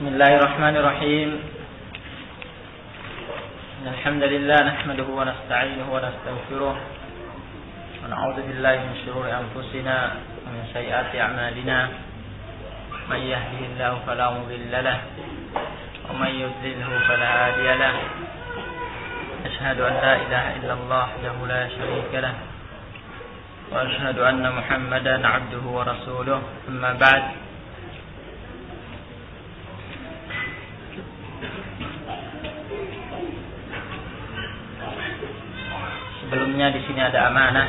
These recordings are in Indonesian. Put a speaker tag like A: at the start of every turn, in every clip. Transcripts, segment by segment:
A: Bismillahirrahmanirrahim. Alhamdulillah nahmaduhu wa nasta'inuhu wa nastaghfiruh wa na'udzu billahi min shururi anfusina wa min sayyiati a'malina. May yahdihillahu fala mudilla lahu wa may yudlilhu fala hadiya lahu. Asyhadu an la ilaha illallah wahdahu la syarika lahu wa asyhadu anna Muhammadan 'abduhu wa rasuluh. Amma ba'd. Sebelumnya di sini ada amanah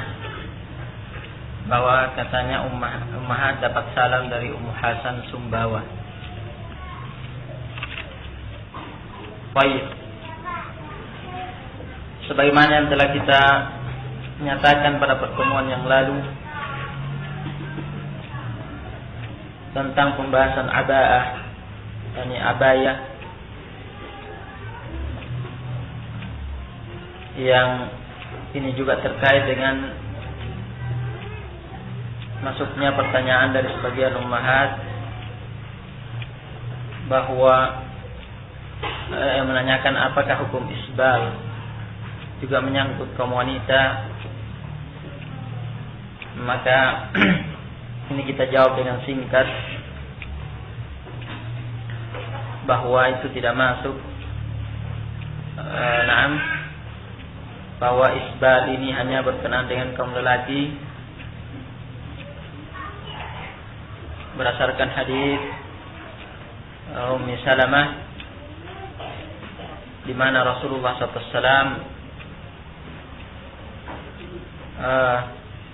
A: bahwa katanya ummahat dapat salam dari Ummu Hasan Sumbawa. Baik. Sebagaimana yang telah kita nyatakan pada pertemuan yang lalu tentang pembahasan aba'ah, yakni abaya yang ini juga terkait dengan masuknya pertanyaan dari sebagian ummahat bahwa yang menanyakan apakah hukum isbal juga menyangkut kaum wanita. Maka ini kita jawab dengan singkat bahwa itu tidak masuk. Bahwa isbal ini hanya berkenaan dengan kaum lelaki berdasarkan hadis Ummi Salamah di mana Rasulullah SAW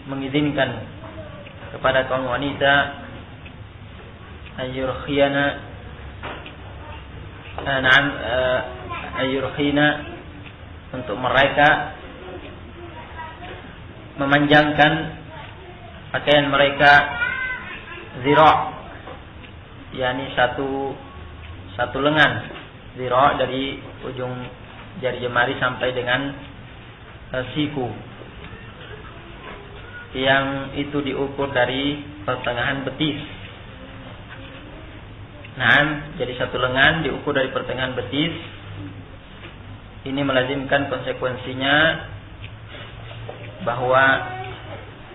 A: mengizinkan kepada kaum wanita ayyurkhina untuk mereka memanjangkan pakaian mereka zira', yakni satu lengan, zira' dari ujung jari jemari sampai dengan siku, yang itu diukur dari pertengahan betis. Jadi satu lengan diukur dari pertengahan betis. Ini melazimkan konsekuensinya bahwa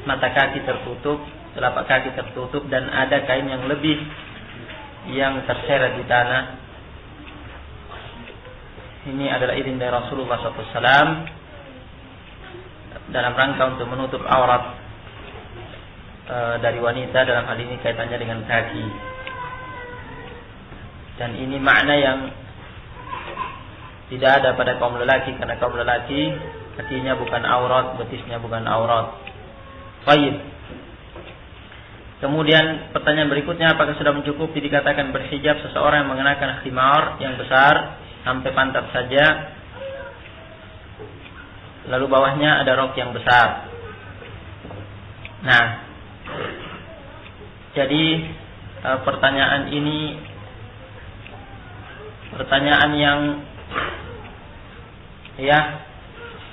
A: mata kaki tertutup, telapak kaki tertutup, dan ada kain yang lebih yang terseret di tanah. Ini adalah izin dari Rasulullah SAW dalam rangka untuk menutup aurat dari wanita, dalam hal ini kaitannya dengan kaki. Dan ini makna yang tidak ada pada kaum lelaki, karena kaum lelaki kakinya bukan aurat, betisnya bukan aurat. Baik. Kemudian pertanyaan berikutnya, apakah sudah mencukupi dikatakan berhijab seseorang yang mengenakan khimar yang besar sampai pantat saja, lalu bawahnya ada rok yang besar? Jadi pertanyaan ini pertanyaan yang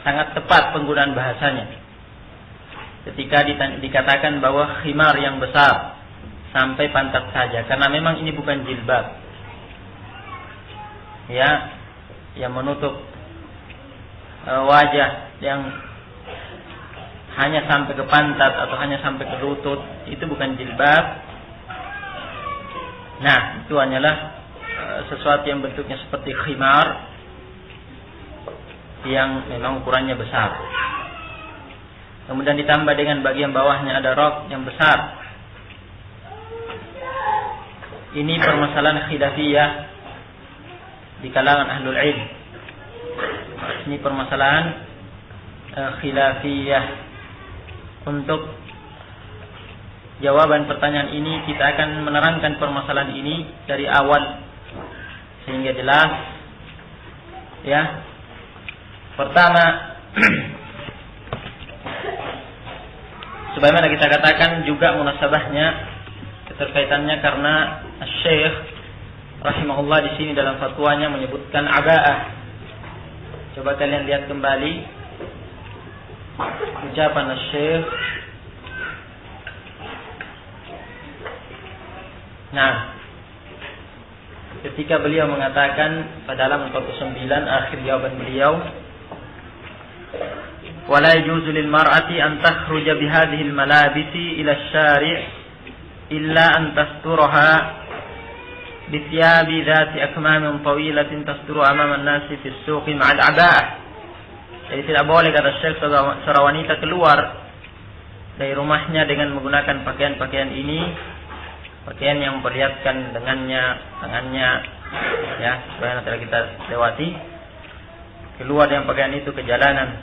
A: sangat tepat penggunaan bahasanya ketika dikatakan bahwa khimar yang besar sampai pantat saja, karena memang ini bukan jilbab yang menutup wajah, yang hanya sampai ke pantat atau hanya sampai ke lutut, itu bukan jilbab. Itu hanyalah sesuatu yang bentuknya seperti khimar yang memang ukurannya besar. Kemudian ditambah dengan bagian bawahnya ada rok yang besar. Ini permasalahan khilafiyah di kalangan ahlul ilm. Ini permasalahan khilafiyah. Untuk jawaban pertanyaan ini kita akan menerangkan permasalahan ini dari awal sehingga jelas. Pertama, sebagaimana kita katakan juga munasabahnya, keterkaitannya karena Syekh rahimahullah di sini dalam fatwanya menyebutkan aba'ah. Coba kalian lihat kembali ucapan Syekh. ketika beliau mengatakan pada halaman 49 akhir jawaban beliau, "Wala yajuzu lil mar'ati an takhruja bi hadhihi al malabisi ila asy-syari' illa an tasturaha bi thiyabi dhati akmamin tawilatin tasturu amama an-nasi fi as-suqi ma'al 'aba'ah." Jadi tidak boleh, kata Syekh, seorang wanita keluar dari rumahnya dengan menggunakan pakaian-pakaian ini, pakaian yang memperlihatkan tangannya, ya, sebagaimana telah kita lewati, keluar dengan pakaian itu ke jalanan,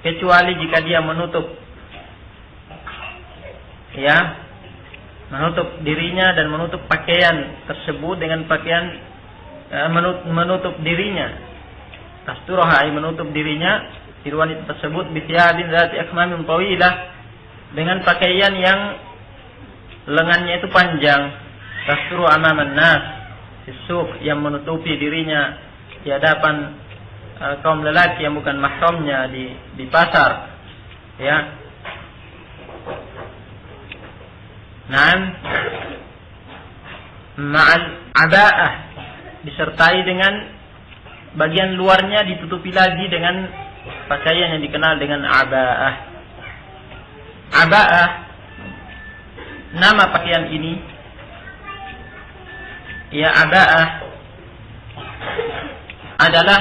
A: kecuali jika dia menutup dirinya dan menutup pakaian tersebut dengan pakaian menutup dirinya, tasturah, menutup dirinya diri wanita tersebut bisyadin zati akmamin tawilah, dengan pakaian yang lengannya itu panjang, tasturu amaman nas fisuk, yang menutupi dirinya di hadapan kaum lelaki yang bukan mahramnya di pasar, ya. Naam, ma'al aba'ah, disertai dengan bagian luarnya ditutupi lagi dengan pakaian yang dikenal dengan aba'ah. Aba'ah, nama pakaian ini, ya, aba'ah adalah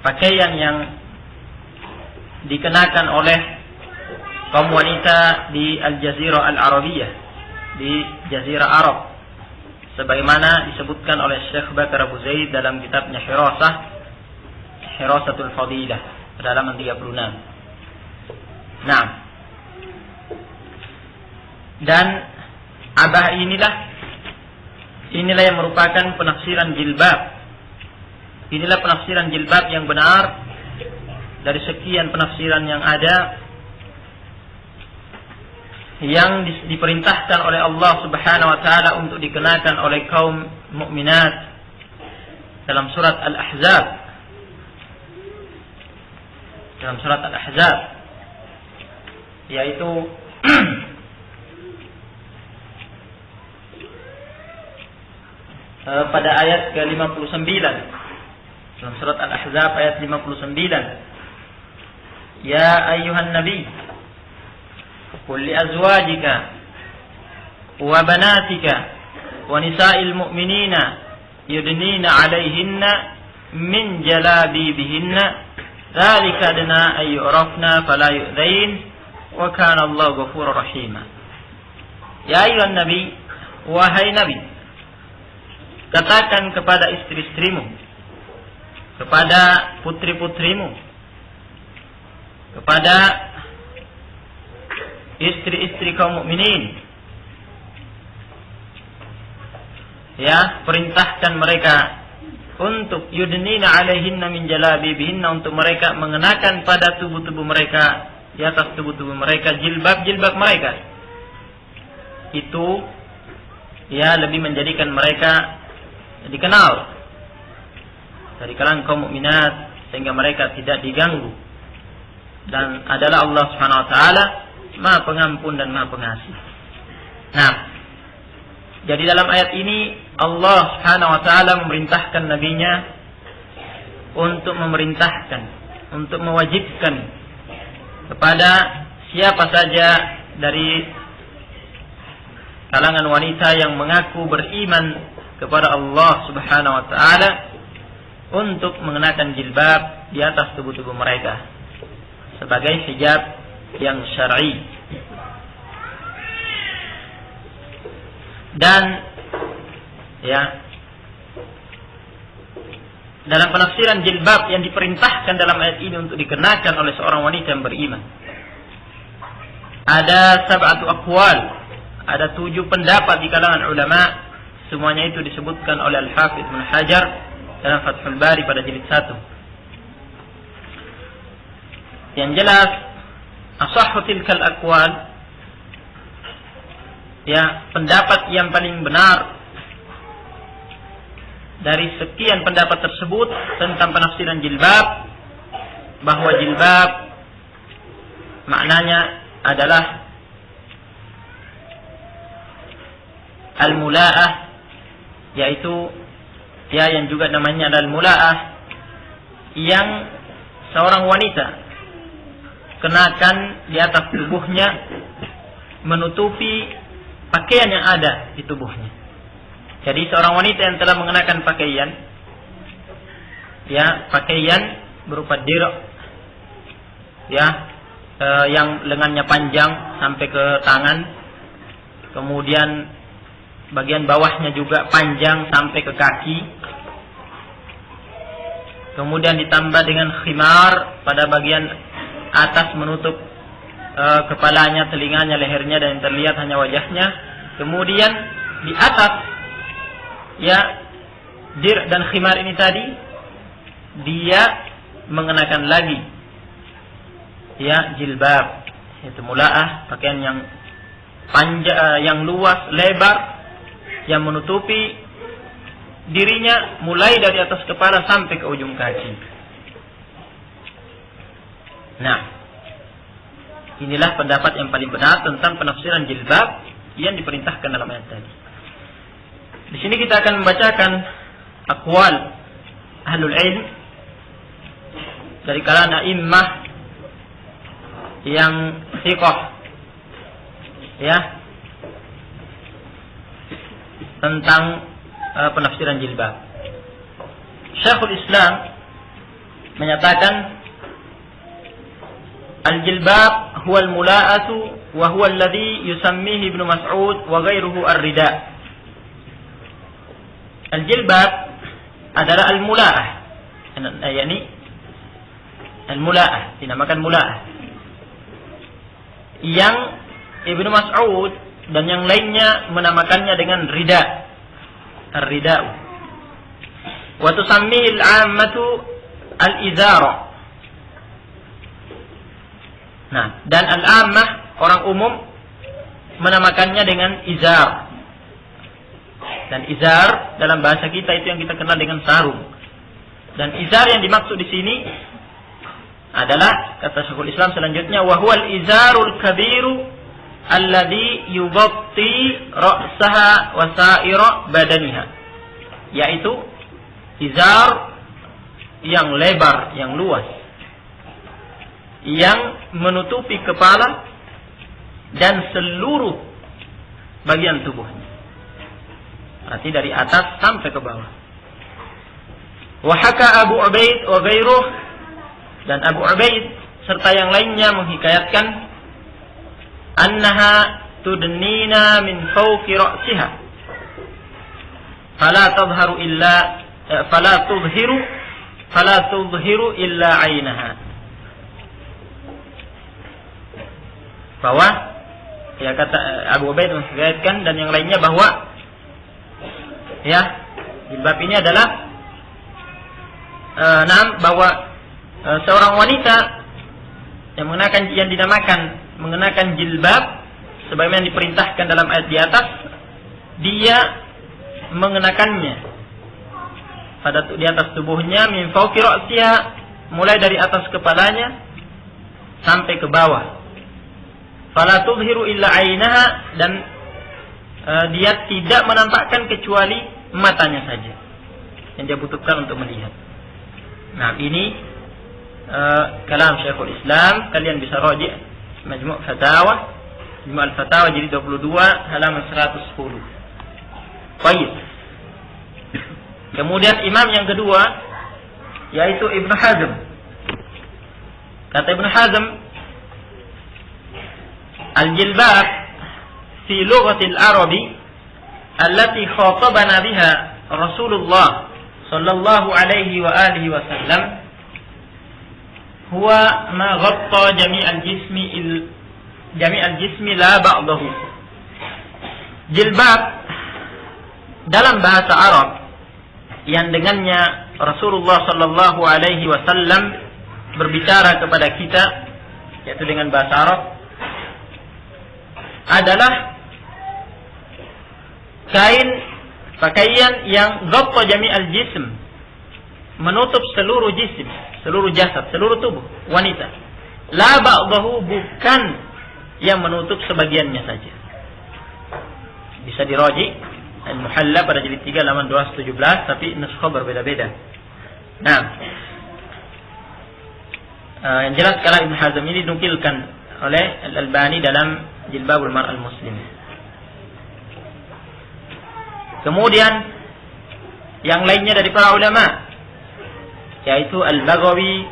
A: pakaian yang dikenakan oleh kaum wanita di Al-Jazirah Al-Arabiyah, di Jazirah Arab, sebagaimana disebutkan oleh Syekh Bakar Abu Zaid dalam kitabnya Hirasatul Fadilah pada halaman 36. Nah, dan abah inilah yang merupakan penafsiran jilbab. Inilah penafsiran jilbab yang benar dari sekian penafsiran yang ada, yang diperintahkan oleh Allah Subhanahu wa taala untuk dikenakan oleh kaum mukminat dalam surat Al-Ahzab. Dalam surat Al-Ahzab, yaitu pada ayat ke-59, dalam surat Al-Ahzab ayat 59, "Ya ayyuhan nabi qul li azwajika wa banatika wa nisa'il mu'minina yudnina 'alayhinna min jalabibihinna dzalika adna ay yu'rafna fala yu'dzain wa kana Allahu ghafurur rahima." Ya ayyuhan nabi, wahai nabi, katakan kepada istri-istrimu, kepada putri-putrimu, kepada istri-istri kaum mukminin, ya, perintahkan mereka untuk yudnina 'alaihinna min jalabibihinna, untuk mereka mengenakan pada tubuh-tubuh mereka, di atas tubuh-tubuh mereka, jilbab-jilbab mereka. Itu, ya, lebih menjadikan mereka dikenal dari kalangan kaum mukminat sehingga mereka tidak diganggu, dan adalah Allah Subhanahu wa taala Maha Pengampun dan Maha Pengasih. Nah, jadi dalam ayat ini Allah Subhanahu wa taala memerintahkan nabinya untuk untuk mewajibkan kepada siapa saja dari kalangan wanita yang mengaku beriman kepada Allah Subhanahu wa taala untuk mengenakan jilbab di atas tubuh-tubuh mereka sebagai hijab yang syar'i. Dan, ya, dalam penafsiran jilbab yang diperintahkan dalam ayat ini untuk dikenakan oleh seorang wanita yang beriman, ada 7 aqwal, ada 7 pendapat di kalangan ulama. Semuanya itu disebutkan oleh Al-Hafidz Ibnu Hajar dalam Fathul Bari pada jilid 1. Yang jelas, asahhu tilkal aqwal, ya, pendapat yang paling benar dari sekian pendapat tersebut tentang penafsiran jilbab, bahwa jilbab maknanya adalah al-mula'ah yaitu yang juga namanya adalah mula'ah, yang seorang wanita kenakan di atas tubuhnya menutupi pakaian yang ada di tubuhnya. Jadi seorang wanita yang telah mengenakan pakaian, pakaian berupa dir', yang lengannya panjang sampai ke tangan, kemudian bagian bawahnya juga panjang sampai ke kaki, kemudian ditambah dengan khimar pada bagian atas menutup kepalanya, telinganya, lehernya, dan yang terlihat hanya wajahnya. Kemudian di atas dir dan khimar ini tadi dia mengenakan lagi jilbab, yaitu mula'ah, pakaian yang panjang, yang luas, lebar, yang menutupi dirinya mulai dari atas kepala sampai ke ujung kaki. Nah, inilah pendapat yang paling benar tentang penafsiran jilbab yang diperintahkan dalam ayat tadi. Di sini kita akan membacakan aqwal ahlul ilm dari kalangan a'immah yang thiqah, tentang penafsiran jilbab. Syekhul Islam menyatakan al-jilbab huwa al-mula'atu wa huwa alladhi yusammihi Ibnu Mas'ud wa ghairuhu ar-rida. Al-jilbab adalah al-mula'ah, yakni al-mula'ah, dinamakan mula'ah, yang Ibnu Mas'ud dan yang lainnya menamakannya dengan rida, ar-rida'u. Wa tusammihi al-'ammatu al-izara. Nah, dan al-'ammah, orang umum, menamakannya dengan izar. Dan izar dalam bahasa kita itu yang kita kenal dengan sarung. Dan izar yang dimaksud di sini adalah, kata Syekhul Islam selanjutnya, wa huwal izarul kabiru alladhi yughatti ra'saha wa sa'ira badaniha, yaitu izar yang lebar, yang luas, yang menutupi kepala dan seluruh bagian tubuhnya, berarti dari atas sampai ke bawah. Wa haka Abu Ubaid wa ghairuh, dan Abu Ubaid serta yang lainnya menghikayatkan annaha tudnina min fawqi ra'siha fala tudhiru illa 'ainaha. Bahwa kata Abu Ubaid menghikayatkan dan yang lainnya bahwa jilbab ini adalah bahwa seorang wanita yang dinamakan mengenakan jilbab sebagaimana diperintahkan dalam ayat di atas, dia mengenakannya di atas tubuhnya min fawqi ra'siha, mulai dari atas kepalanya sampai ke bawah. Fala tudhiru illa 'ainaha, dan dia tidak menampakkan kecuali matanya saja yang dia butuhkan untuk melihat. Nah, ini kalam Syekhul Islam. Kalian bisa raji' Majmu' Fatawa, Majmu' al-Fatawa jadi 22 halaman 110. Baik. Kemudian imam yang kedua yaitu Ibnu Hazm. Kata Ibnu Hazm, al-jilbab fi lughatil arabi allati khatabana biha Rasulullah sallallahu alaihi wa alihi wasallam huwa ma ghatta jami'al jismi la ba'dahu. Jilbab dalam bahasa Arab yang dengannya Rasulullah sallallahu alaihi wasallam berbicara kepada kita, yaitu dengan bahasa Arab, adalah pakaian yang ghatta jami'al jism, menutup seluruh jisim, seluruh jasad, seluruh tubuh wanita. La ba'dahu, bukan yang menutup sebagiannya saja. Bisa diraji Al-Muhalla pada jilid 3 halaman 217, tapi nuskha berbeda-beda. Nah, yang jelas kalam Ibnu Hazm ini dinukilkan oleh Al-Albani dalam Jilbabul Mar'al Muslim. Kemudian yang lainnya dari para ulama, yaitu Al-Baghawi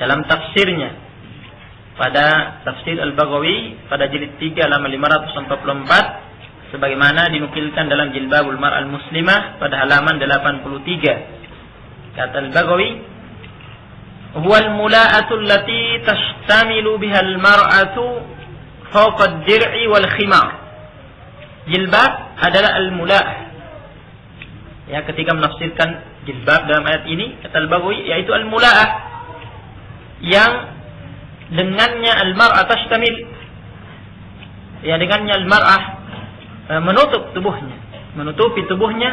A: dalam tafsirnya, pada tafsir Al-Baghawi pada jilid 3 halaman 544, sebagaimana dinukilkan dalam Jilbabul Mar'al Muslimah pada halaman 83. Kata Al-Baghawi, huwa al-mula'atu allati tashtamilu biha al-mar'atu fawqa ad-dir'i wal khimar. Jilbab adalah al-mula'ah. Ya, ketika menafsirkan jilbab dalam ayat ini, kata Al-Baghawi, yaitu al-mula'ah yang dengannya al-mar'ah tashtamil, ya, dengannya al-mar'ah menutup tubuhnya, menutupi tubuhnya,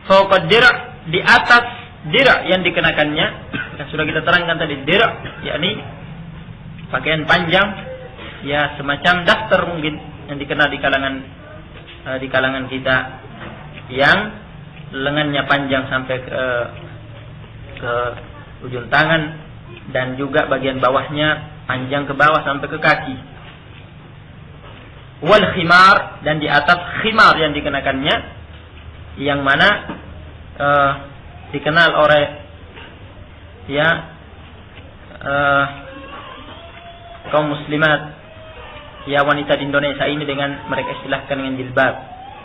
A: fawqa ad-dir', di atas dir' yang dikenakannya. Yang sudah kita terangkan tadi, dir', yakni pakaian panjang, ya semacam daster mungkin yang dikenal di kalangan kita, yang lengannya panjang sampai ke ujung tangan, dan juga bagian bawahnya panjang ke bawah sampai ke kaki. Wal khimar, dan di atas khimar yang dikenakannya, yang mana dikenal oleh kaum muslimat, ya wanita di Indonesia ini, dengan mereka istilahkan dengan jilbab.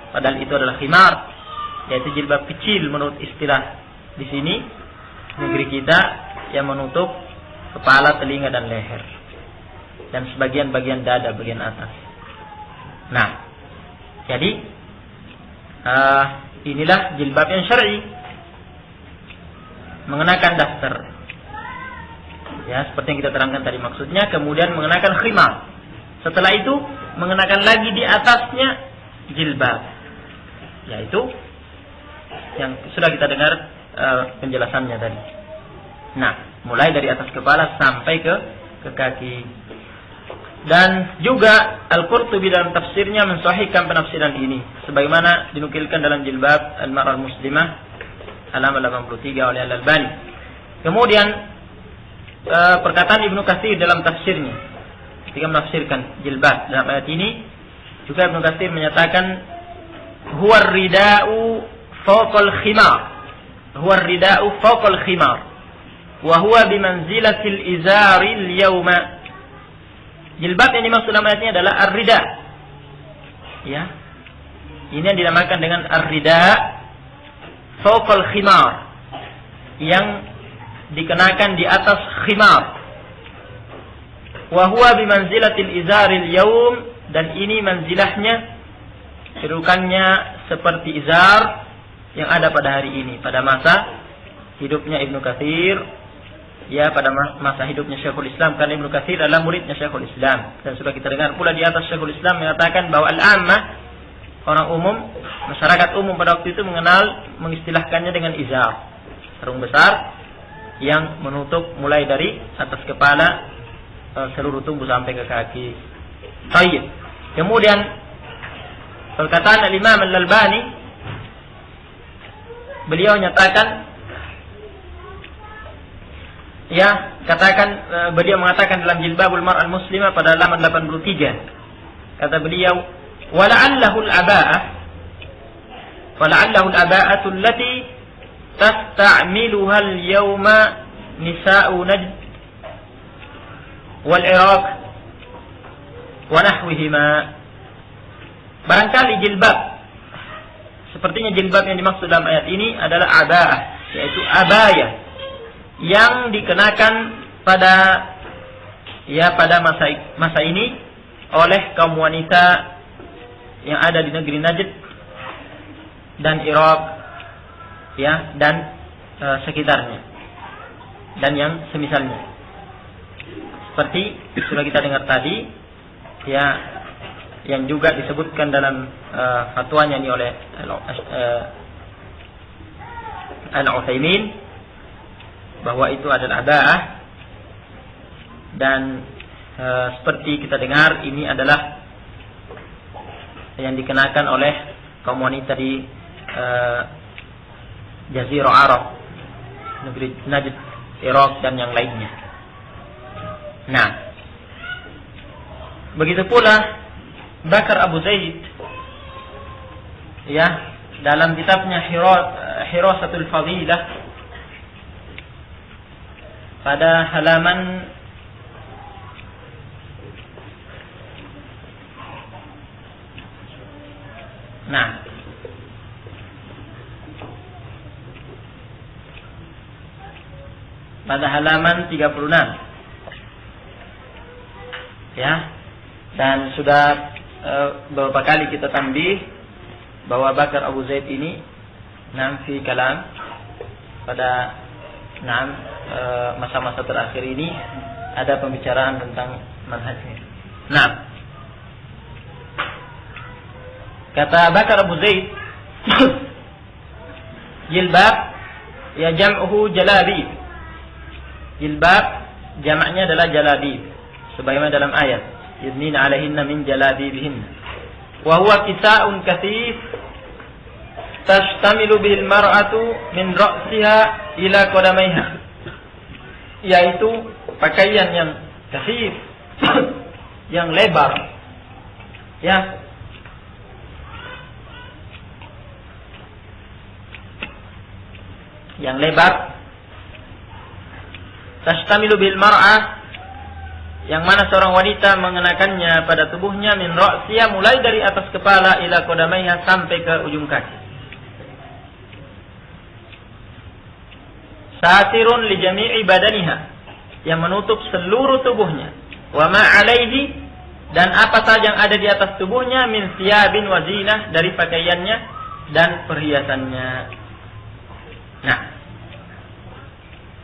A: Padahal itu adalah khimar, yaitu jilbab kecil menurut istilah di sini negeri kita, yang menutup kepala, telinga, dan leher, dan sebagian bagian dada bagian atas. Nah, jadi inilah jilbab yang syar'i, mengenakan daster, ya seperti yang kita terangkan tadi maksudnya. Kemudian mengenakan khimar, setelah itu mengenakan lagi di atasnya jilbab, yaitu yang sudah kita dengar penjelasannya tadi. Nah, mulai dari atas kepala sampai ke kaki. Dan juga Al-Qurtubi dalam tafsirnya mensahihkan penafsiran ini, sebagaimana dinukilkan dalam Jilbab Al-Mar'al Muslimah halaman 83 oleh Al-Albani. Kemudian perkataan Ibnu Katsir dalam tafsirnya ketika menafsirkan jilbab dalam ayat ini, juga Ibnu Katsir menyatakan, huwa rida'u fawqal khimar, huwa rida'u fawqal khimar, wa huwa bimanzilatil izaril yawma. Jilbab yang dimaksud dalam ayat ini adalah ar-rida. Ya. Ini yang dinamakan dengan ar-rida fawqal khimar, yang dikenakan di atas khimar. Wa huwa bimanzilatil izaril yawm, dan ini manzilahnya, kedudukannya seperti izar yang ada pada hari ini, pada masa hidupnya Ibnu Katsir, ya pada masa hidupnya Syekhul Islam, karena Ibnu Katsir adalah muridnya Syekhul Islam. Dan sudah kita dengar pula di atas, Syekhul Islam mengatakan bahwa al-ammah, orang umum, masyarakat umum pada waktu itu mengistilahkannya dengan izar, sarung besar yang menutup mulai dari atas kepala seluruh tubuh sampai ke kaki. Baik. Kemudian perkataan Al-Imam Al-Albani, beliau nyatakan, beliau mengatakan dalam Jilbabul Mar'al Muslimah pada halaman 83, kata beliau, wala'allahu al-aba'atu allati tasta'miluha al-yawma nisa'u Najd wal Iraq wa nahwihima. Barangkali jilbab, sepertinya jilbab yang dimaksud dalam ayat ini adalah aba'ah, yaitu abaya yang dikenakan pada masa ini oleh kaum wanita yang ada di negeri Najd dan Irak, ya, dan sekitarnya, dan yang semisalnya, seperti sudah kita dengar tadi, ya, yang juga disebutkan dalam fatwanya ini oleh Al-Utsaimin, bahwa itu adalah aba'ah. Dan seperti kita dengar, ini adalah yang dikenakan oleh kaum wanita di Jazirah Arab, negeri Najd, Irak dan yang lainnya. Nah, begitu pula Bakar Abu Zaid, ya, dalam kitabnya Hirasatul Fadilah pada halaman pada halaman 36, ya, dan sudah beberapa kali kita tambih bahwa Bakar Abu Zaid ini fi kalam pada masa-masa terakhir ini ada pembicaraan tentang manhajnya. Nah, kata Bakar Abu Zaid, jilbab ya jam'uhu jalabib. Jilbab jamaknya adalah jalabib, sebagaimana dalam ayat yudnina 'alaihinna min jalabibihinna. Wa huwa kisa'un katsif tashtamilu bil mar'atu min ra'siha ila qadamaiha, yaitu pakaian yang katsif yang lebar, ya, yang lebar. Tashtamilu bil mar'ah, yang mana seorang wanita mengenakannya pada tubuhnya, min ra'siha, mulai dari atas kepala, ila qadamaiha, sampai ke ujung kaki. Satirun li jami'i badaniha, yang menutup seluruh tubuhnya. Wa ma 'alaihi, dan apa saja yang ada di atas tubuhnya, min thiyabin wa zinah, dari pakaiannya dan perhiasannya. Nah,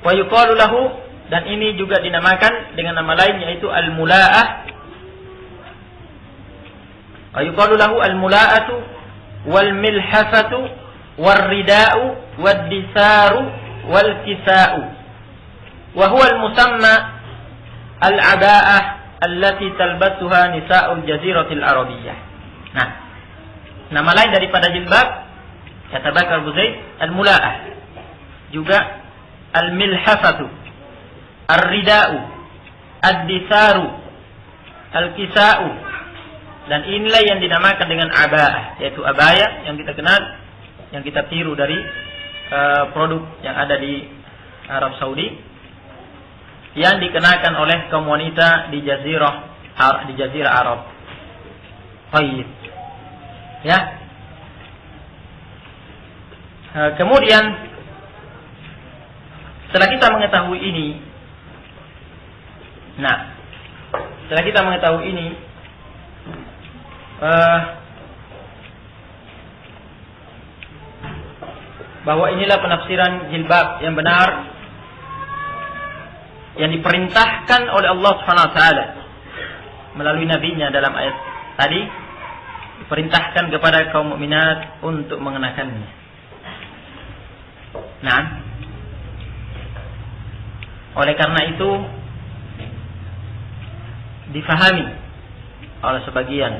A: wa yuqalu lahu, dan ini juga dinamakan dengan nama lain, yaitu al-mula'ah. Wa yuqalu lahu al-mula'atu wal milhafatu war rida'u wad disaru wal kisa'u. Wa huwa al-musamma al-'aba'ah allati talbasuha nisa'ul jaziratil arabiyyah. Nah, nama lain daripada jilbab, kata Bakar Abu Zaid, al-mula'ah, juga al-milhafatu, ar-rida'u, ad-disaru, al-kisa'u, dan inilah yang dinamakan dengan aba'ah, yaitu abaya yang kita kenal, yang kita tiru dari produk yang ada di Arab Saudi, yang dikenakan oleh kaum wanita di Jazirah Arab. Baik, ya. Kemudian setelah kita mengetahui ini, bahwa inilah penafsiran jilbab yang benar, yang diperintahkan oleh Allah Subhanahu wa taala melalui nabinya dalam ayat tadi, diperintahkan kepada kaum mukminat untuk mengenakannya. Nah, oleh karena itu difahami oleh sebagian,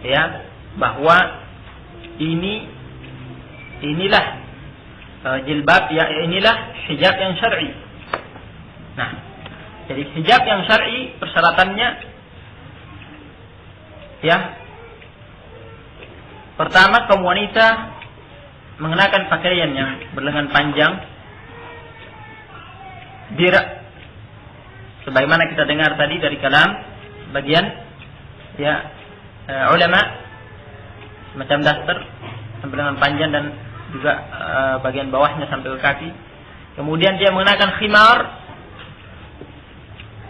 A: ya, bahwa inilah jilbab, ya, inilah hijab yang syar'i. Nah, jadi hijab yang syar'i persyaratannya, ya, pertama kaum wanita mengenakan pakaian yang berlengan panjang, dira, sebagaimana kita dengar tadi dari kalam bagian, ya, ulama, semacam daster berlengan panjang dan juga bagian bawahnya sampai ke kaki. Kemudian dia mengenakan khimar,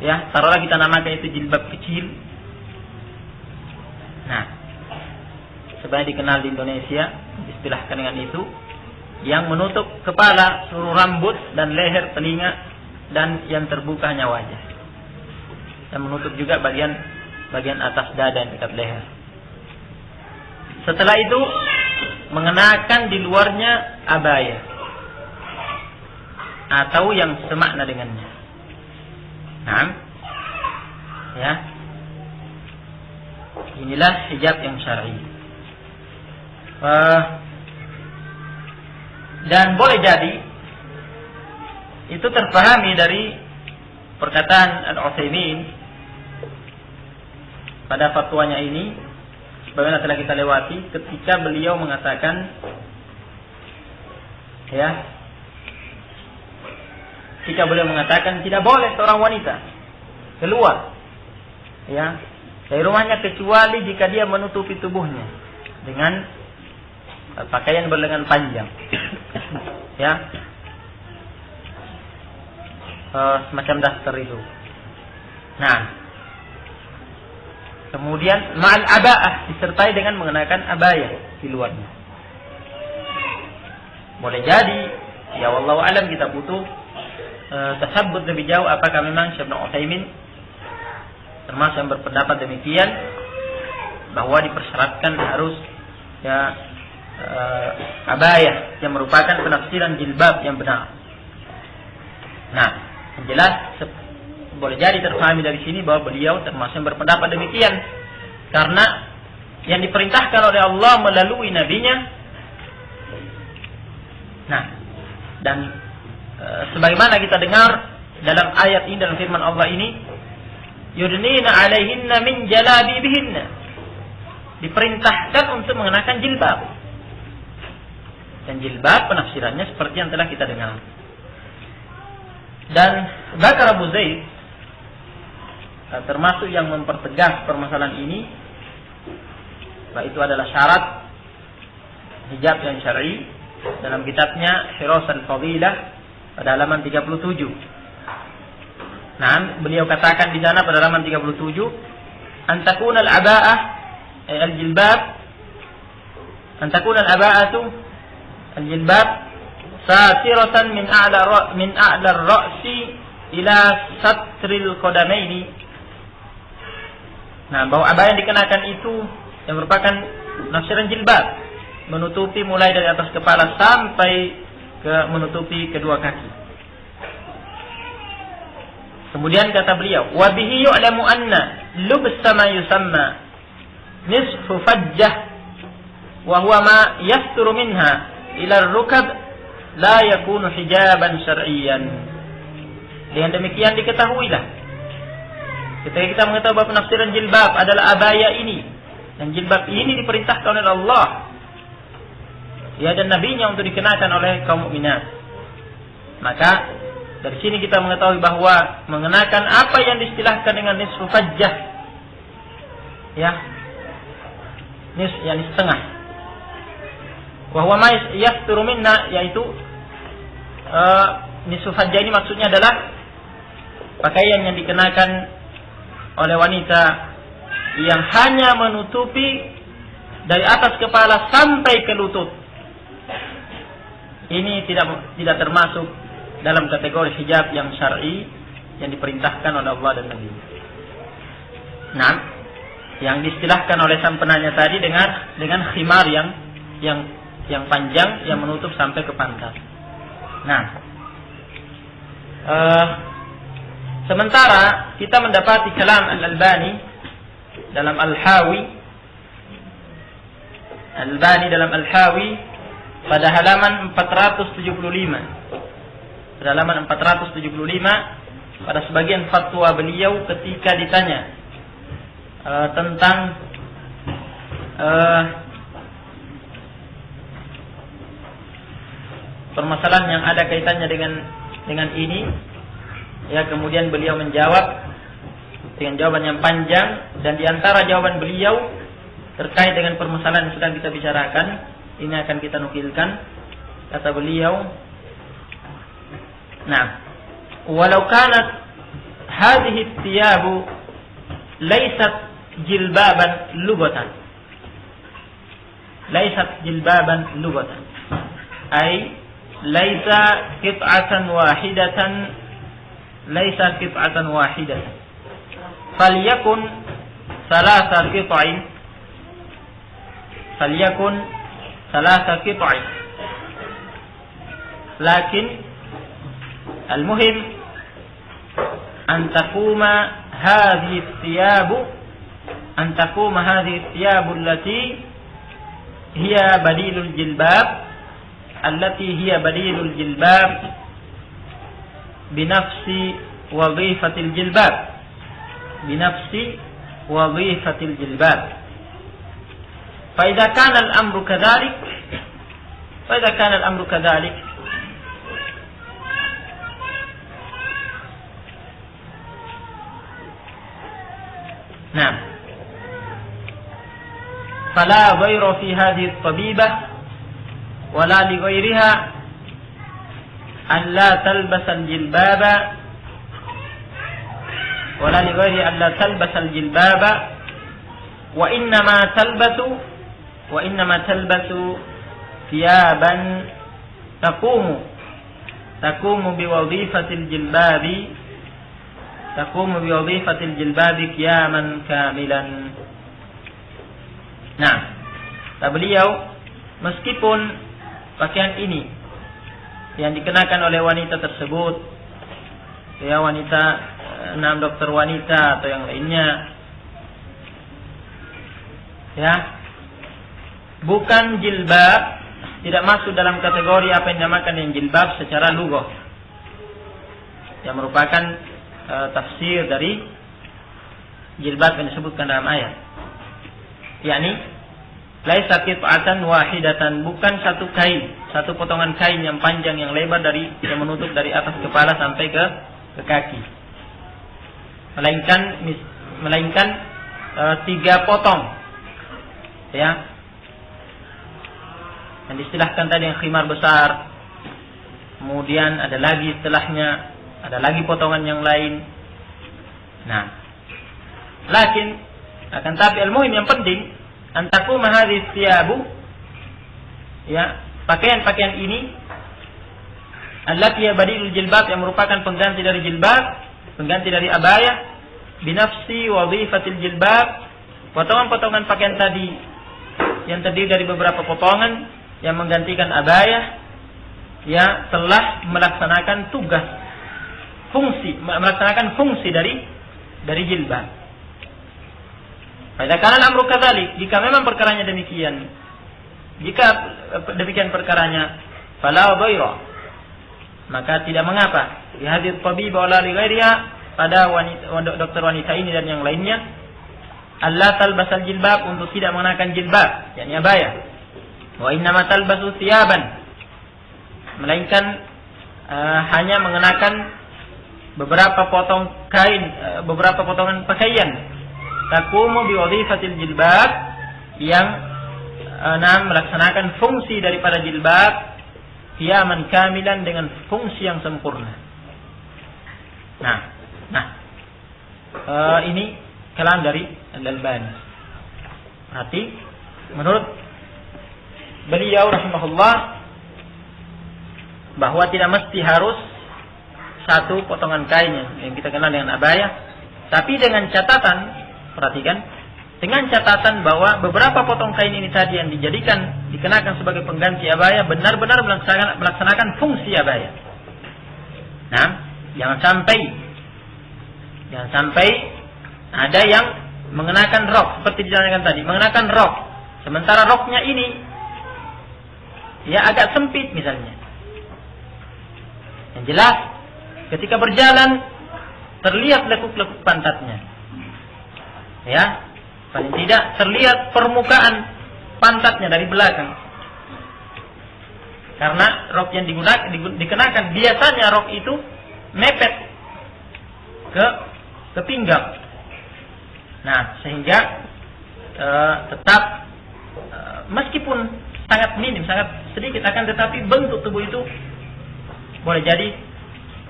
A: ya, taruhlah kita namakan itu jilbab kecil. Nah, sebenarnya dikenal di Indonesia, istilahkan dengan itu, yang menutup kepala, seluruh rambut dan leher, telinga, dan yang terbuka hanya wajah, dan menutup juga bagian atas dada dan dekat leher. Setelah itu mengenakan di luarnya abaya atau yang semakna dengannya. Nah, ya, inilah hijab yang syar'i. Dan boleh jadi itu terpahami dari perkataan Al-Utsaimin pada fatwanya ini, sebagaimana telah kita lewati, ketika beliau mengatakan, ketika beliau mengatakan tidak boleh seorang wanita keluar, dari rumahnya kecuali jika dia menutupi tubuhnya dengan pakaian berlengan panjang, semacam daster itu. Nah, kemudian ma'al aba'ah, disertai dengan mengenakan abaya di luarnya. Boleh jadi, ya wallahu alam, kita butuh tasabbut lebih jauh apakah memang Syekh Ibnu Utsaimin termasuk yang berpendapat demikian, bahwa dipersyaratkan harus abaya yang merupakan penafsiran jilbab yang benar. Nah, yang jelas boleh jadi terpahami dari sini bahwa beliau termasuk yang berpendapat demikian, karena yang diperintahkan oleh Allah melalui nabinya. Nah, dan sebagaimana kita dengar dalam ayat ini, dalam firman Allah ini, yudnina alaihinna min jalabibihinna, diperintahkan untuk mengenakan jilbab. Dan jilbab penafsirannya seperti yang telah kita dengar. Dan Bakar Abu Zaid termasuk yang mempertegas permasalahan ini, bahwa itu adalah syarat hijab yang syar'i, dalam kitabnya Hiras al-Fadilah pada halaman 37. Nah, beliau katakan di sana pada halaman 37, antakuna al-aba'ah al-jilbab, antakuna al-aba'atu al-jilbab satiratan min a'la ar-ra'si ila satril qadamaini. Nah, bahwa abaya yang dikenakan itu yang merupakan nafsiran jilbab, menutupi mulai dari atas kepala sampai ke menutupi kedua kaki. Kemudian kata beliau, wa bihi yu'lamu anna lubsa ma yusamma nisfu fajjah wa huwa ma yasturu minha ila ar-rukab la yakunu hijaban syar'iyyan. Dengan demikian diketahuilah, ketika kita mengetahui bahwa penafsiran jilbab adalah abaya ini, dan jilbab ini diperintahkan oleh Allah dan nabinya untuk dikenakan oleh kaum mukminat, maka dari sini kita mengetahui bahwa mengenakan apa yang diistilahkan dengan nisfu fajjah, yang setengah, bahwa ma yasturu minna, yaitu nisfu fajjah ini maksudnya adalah pakaian yang dikenakan oleh wanita yang hanya menutupi dari atas kepala sampai ke lutut. Ini tidak termasuk dalam kategori hijab yang syar'i yang diperintahkan oleh Allah dan Nabi. Nah, yang diistilahkan oleh sang penanya tadi dengan khimar yang panjang yang menutup sampai ke pantat. Nah, sementara kita mendapati kalam Al-Albani dalam dalam Al-Hawi pada halaman 475. Pada halaman 475 pada sebagian fatwa beliau ketika ditanya tentang permasalahan yang ada kaitannya dengan ini, kemudian beliau menjawab dengan jawaban yang panjang, dan di antara jawaban beliau terkait dengan permasalahan yang sedang kita bicarakan ini akan kita nukilkan. Kata beliau, nah, walau kanat hadhihi thiyabu laysat jilbaban lugatan, ay laysa qit'atan wahidatan, falyakun thalatha qit'in, lakin المهم أن تقوم هذه الثياب التي hiya badilul jilbab, allati hiya badilul jilbab binafsi wadhifatil jilbab, binafsi wadhifatil jilbab. Fa idza kana al-amru kadzalik, fa idza kana al-amru kadzalik, nah, fala ghayra fi hadhihi at-tabibah wala li ghayriha an la talbasa al-jilbaba wala li ghayri an la talbasa al-jilbaba wa innama talbasu thiyaban taqumu bi wadhifatil jilbabi qiyaman kamilan. Nah, kata beliau, meskipun pakaian ini yang dikenakan oleh wanita tersebut, ya wanita, dokter wanita atau yang lainnya, ya, bukan jilbab, tidak masuk dalam kategori apa yang dinamakan yang jilbab secara lughah, yang merupakan tafsir dari jilbab yang disebutkan dalam ayat, yakni laisa qit'atan wahidatan, bukan satu kain, satu potongan kain yang panjang yang lebar dari yang menutup dari atas kepala sampai ke kaki, melainkan 3 potong, ya, yang diistilahkan tadi yang khimar besar, kemudian ada lagi setelahnya, ada lagi potongan yang lain. Nah, lakin akan tapi al-muhim yang penting antaku mahadis thiyabu, ya, pakaian-pakaian ini allati badilul jilbab, yang merupakan pengganti dari jilbab, pengganti dari abaya, binafsi wadhifatil jilbab, potongan-potongan pakaian tadi yang terdiri dari beberapa potongan yang menggantikan abaya, ya, telah melaksanakan tugas melaksanakan fungsi dari jilbab. Pada kana al-amru kadzalik, jika memang perkaranya demikian, jika demikian perkaranya, fala dhaira, maka tidak mengapa di hadits tabibah wala li ghairiha, pada wanita, dokter wanita ini dan yang lainnya, alla talbasal jilbab, untuk tidak mengenakan jilbab, yakni abaya, wa innama talbasu thiyaban, melainkan hanya mengenakan beberapa potong kain, beberapa potongan pakaian, taqumu bi wadhifatil jilbab, yang melaksanakan fungsi daripada jilbab, qiyaman kamilan, dengan fungsi yang sempurna. Ini kalam dari Al-Albani. Berarti menurut beliau rahimahullah bahwa tidak mesti harus satu potongan kain yang kita kenal dengan abaya, tapi dengan catatan, perhatikan, dengan catatan bahwa beberapa potong kain ini tadi yang dikenakan sebagai pengganti abaya benar-benar melaksanakan fungsi abaya. Nah, jangan sampai ada yang mengenakan rok seperti diterangkan tadi, mengenakan rok, sementara roknya ini ya agak sempit misalnya. Yang jelas ketika berjalan terlihat lekuk-lekuk pantatnya, ya, paling tidak terlihat permukaan pantatnya dari belakang, karena rok yang dikenakan biasanya rok itu mepet ke pinggang. Nah, sehingga tetap meskipun sangat minim, sangat sedikit, akan tetapi bentuk tubuh itu boleh jadi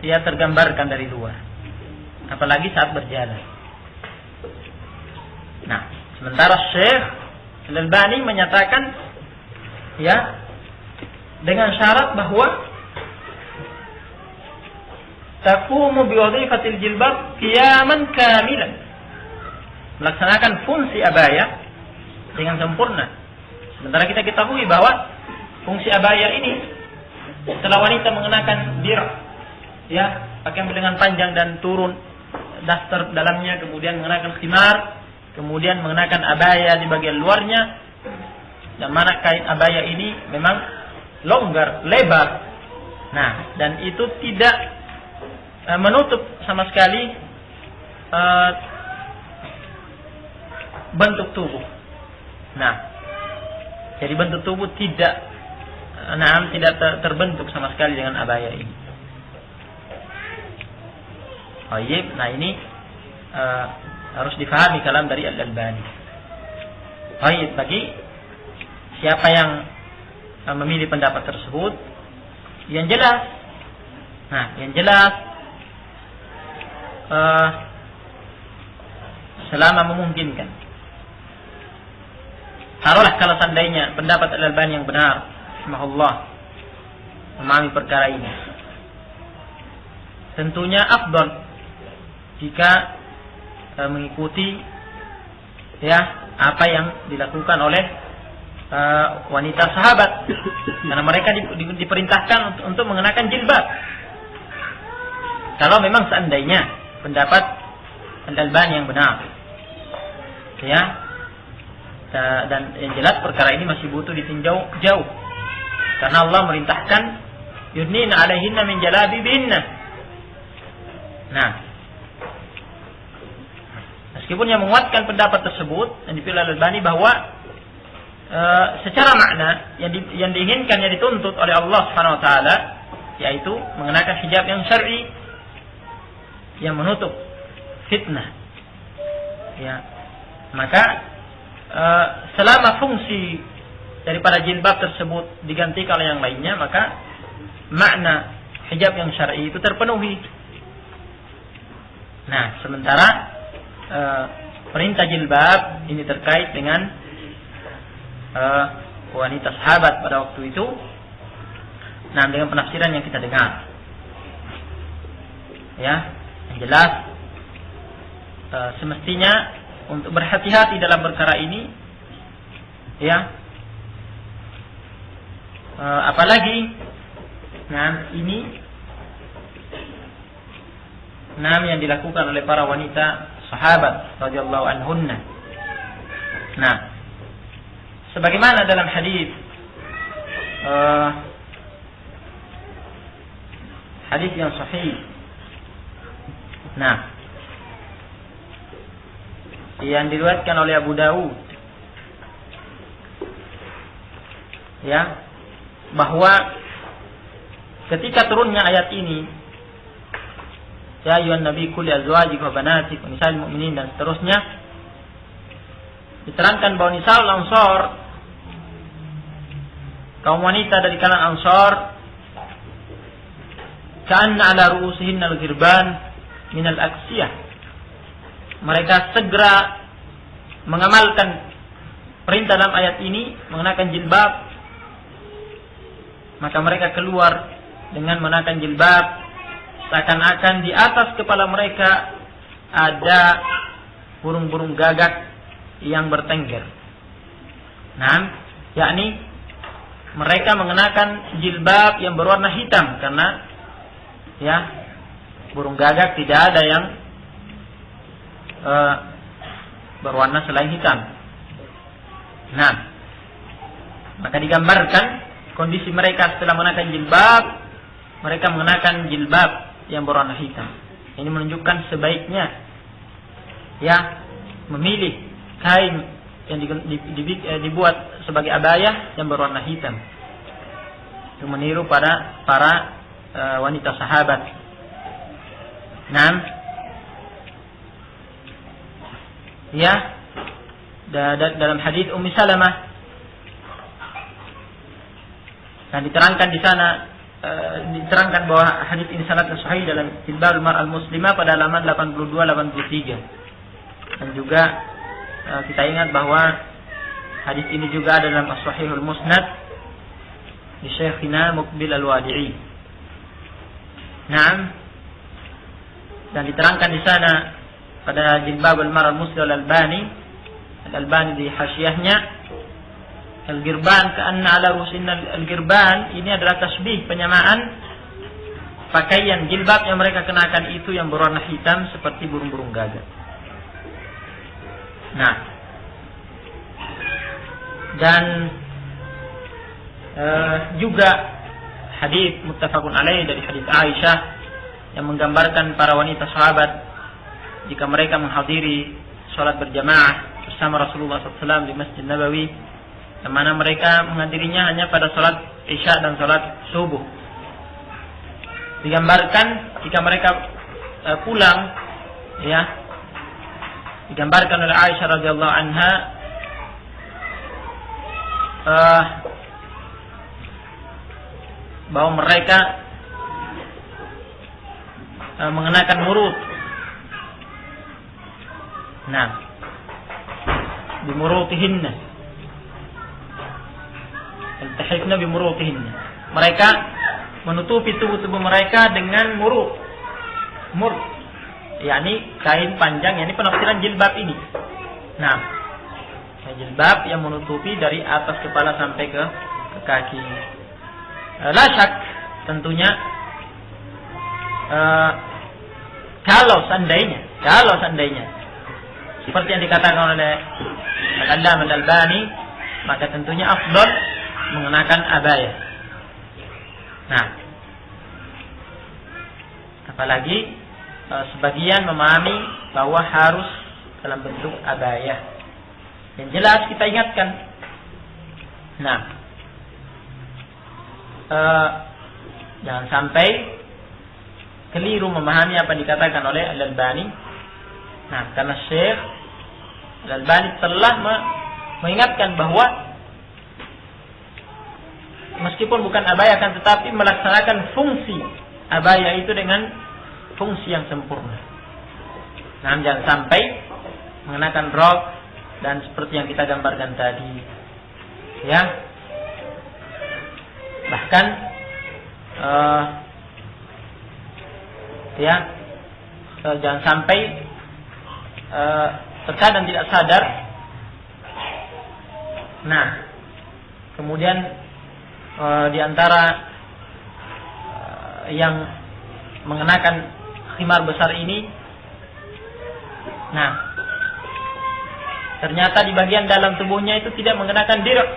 A: dia tergambarkan dari luar, apalagi saat berjalan. Nah, sementara Syekh Al-Albani menyatakan, ya, dengan syarat bahwa taqumu bi wadhifatil jilbab qiyaman kamilan, melaksanakan fungsi abaya dengan sempurna. Sementara kita ketahui bahwa fungsi abaya ini setelah wanita mengenakan ya, pakaian berlengan panjang dan turun daster dalamnya, kemudian mengenakan khimar, kemudian mengenakan abaya di bagian luarnya, dan mana kain abaya ini memang longgar, lebar. Nah, dan itu tidak menutup sama sekali bentuk tubuh. Nah, jadi bentuk tubuh tidak terbentuk sama sekali dengan abaya ini. Nah ini harus difahami kalam dari Al-Albani. Bagi siapa yang memilih pendapat tersebut, yang jelas, selama memungkinkan. Taruhlah kalau seandainya pendapat Al-Albani yang benar, rahimahullah, memahami perkara ini, tentunya afdal jika mengikuti apa yang dilakukan oleh wanita sahabat, karena mereka diperintahkan untuk mengenakan jilbab. Kalau memang seandainya pendapat Al-Albani yang benar, dan yang jelas perkara ini masih butuh ditinjau jauh, karena Allah merintahkan yudnina alaihinna min jalabibihinna. Nah, meskipun yang menguatkan pendapat tersebut yang dipilih Al-Albani bahwa secara makna yang diinginkan, yang dituntut oleh Allah Subhanahu wa taala, yaitu mengenakan hijab yang syar'i yang menutup fitnah. Maka selama fungsi daripada jilbab tersebut digantikan oleh yang lainnya, maka makna hijab yang syar'i itu terpenuhi. Nah, sementara perintah jilbab ini terkait dengan wanita sahabat pada waktu itu. Nah, dengan penafsiran yang kita dengar, yang jelas semestinya untuk berhati-hati dalam perkara ini, apalagi ini yang dilakukan oleh para wanita sahabat radhiyallahu anhunna. Nah, sebagaimana dalam hadis yang sahih, yang diriwayatkan oleh Abu Dawud, bahwa ketika turunnya ayat ini, ya ayyuhan nabi qul li azwajika wa banatika wa nisa'il mu'minin, dan seterusnya, diterangkan bahwa nisa'ul ansar, kaum wanita dari kalangan Ansar, ka'anna ala ru'usihinna al-ghirban min al-aqsiyah, mereka segera mengamalkan perintah dalam ayat ini mengenakan jilbab, maka mereka keluar dengan mengenakan jilbab seakan-akan di atas kepala mereka ada burung-burung gagak yang bertengger. Yakni mereka mengenakan jilbab yang berwarna hitam, karena burung gagak tidak ada yang berwarna selain hitam. Maka digambarkan kondisi mereka setelah mengenakan jilbab, mereka mengenakan jilbab yang berwarna hitam. Ini menunjukkan sebaiknya memilih kain yang dibuat sebagai abaya yang berwarna hitam, untuk meniru pada para wanita sahabat. Dalam hadis Ummi Salamah, dan diterangkan di sana, diterangkan bahwa hadis ini sanad sahih dalam Jilbabul Mar'al Muslimah pada halaman 82-83. Dan juga kita ingat bahwa hadis ini juga ada dalam As-Sahihul Musnad di Syekhina Muqbil Al-Wadi'i. Dan diterangkan di sana pada Jilbabul Mar'al Muslim Al-Albani di hasyahnya, al-girban ka'anna ala rusinna al-girban, ini adalah tasbih, penyamaan pakaian jilbab yang mereka kenakan itu yang berwarna hitam seperti burung-burung gagak. Dan juga hadis muttafaqun alaih dari hadis Aisyah yang menggambarkan para wanita sahabat jika mereka menghadiri sholat berjamaah bersama Rasulullah SAW di Masjid Nabawi, yang mana mereka menghadirinya hanya pada sholat Isya dan sholat subuh. Digambarkan jika mereka pulang, ya, digambarkan oleh Aisyah radhiyallahu anha bahwa mereka mengenakan murut. Nah, bimurutihinna, altahifna bimurutihinna. Mereka menutupi tubuh-tubuh mereka dengan murut, yakni kain panjang, yakni penafsiran jilbab ini. Nah, jilbab yang menutupi dari atas kepala sampai ke kaki. La syak, tentunya kalau seandainya seperti yang dikatakan oleh Al-Allamah Al-Albani, maka tentunya afdal mengenakan abaya. Nah, apalagi sebagian memahami bahwa harus dalam bentuk abaya. Yang jelas kita ingatkan. Nah, jangan sampai keliru memahami apa yang dikatakan oleh Al-Albani. Nah, karena Syekh Al-Albani telah mengingatkan bahwa meskipun bukan abaya, akan tetapi melaksanakan fungsi abaya itu dengan fungsi yang sempurna. Nah, jangan sampai mengenakan rok dan seperti yang kita gambarkan tadi, ya. Bahkan jangan sampai terkadang tidak sadar. Nah, kemudian di antara yang mengenakan khimar besar ini, nah, ternyata di bagian dalam tubuhnya itu tidak mengenakan dir',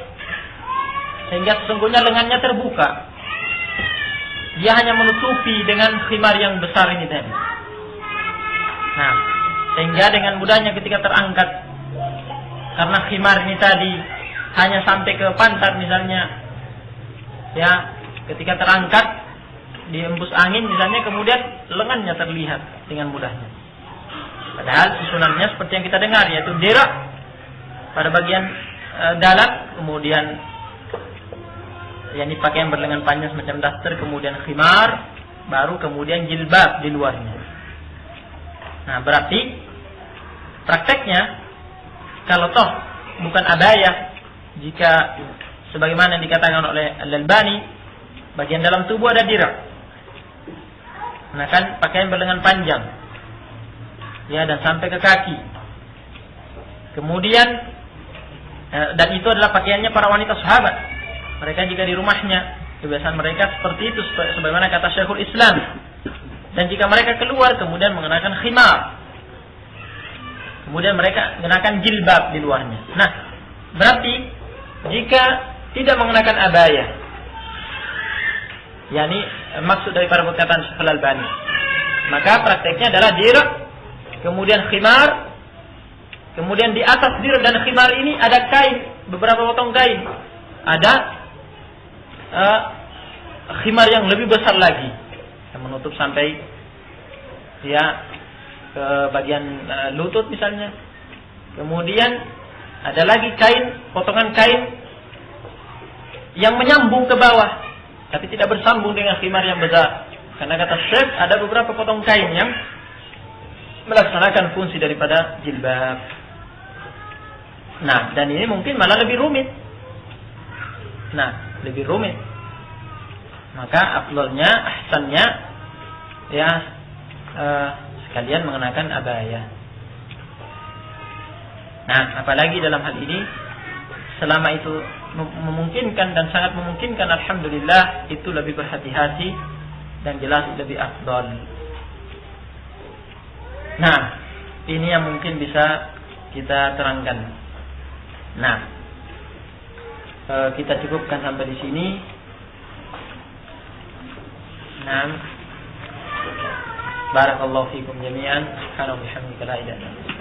A: sehingga sesungguhnya lengannya terbuka. Dia hanya menutupi dengan khimar yang besar ini tadi. Nah, sehingga dengan mudahnya ketika terangkat, karena khimar ini tadi hanya sampai ke pantat misalnya, ya, ketika terangkat diembus angin misalnya, kemudian lengannya terlihat dengan mudahnya. Padahal susunannya seperti yang kita dengar, yaitu dir' pada bagian dalam, kemudian yakni pakaian berlengan panjang semacam daster, kemudian khimar, baru kemudian jilbab di luarnya. Nah, berarti prakteknya kalau toh bukan abaya, jika sebagaimana yang dikatakan oleh Al-Albani, bagian dalam tubuh ada dir', nah kan pakaian berlengan panjang, ya, dan sampai ke kaki. Kemudian dan itu adalah pakaiannya para wanita sahabat. Mereka jika di rumahnya, kebiasaan mereka seperti itu, sebagaimana kata Syekhul Islam. Dan jika mereka keluar, kemudian mengenakan khimar, kemudian mereka mengenakan jilbab di luarnya. Nah, berarti jika tidak mengenakan abaya, yakni maksud daripada perkataan Syekh Al-Albani, maka prakteknya adalah dir', kemudian khimar, kemudian di atas dir' dan khimar ini ada kain, beberapa potong kain, ada khimar yang lebih besar lagi yang menutup sampai, ya, ke bagian lutut misalnya. Kemudian ada lagi kain, potongan kain yang menyambung ke bawah tapi tidak bersambung dengan khimar yang besar. Karena kata Syekh, ada beberapa potong kain yang melaksanakan fungsi daripada jilbab. Nah, dan ini mungkin malah lebih rumit. Nah, lebih rumit. Maka afdalnya, ahsannya, ya, sekalian mengenakan abaya. Nah, apalagi dalam hal ini, selama itu memungkinkan dan sangat memungkinkan, alhamdulillah, itu lebih berhati-hati dan jelas lebih afdal. Nah, ini yang mungkin bisa kita terangkan. Nah, kita cukupkan sampai di sini. Naam. Barakallahu fikum jami'an. Subhanallahi wa bihamdihi la ilaha illa anta.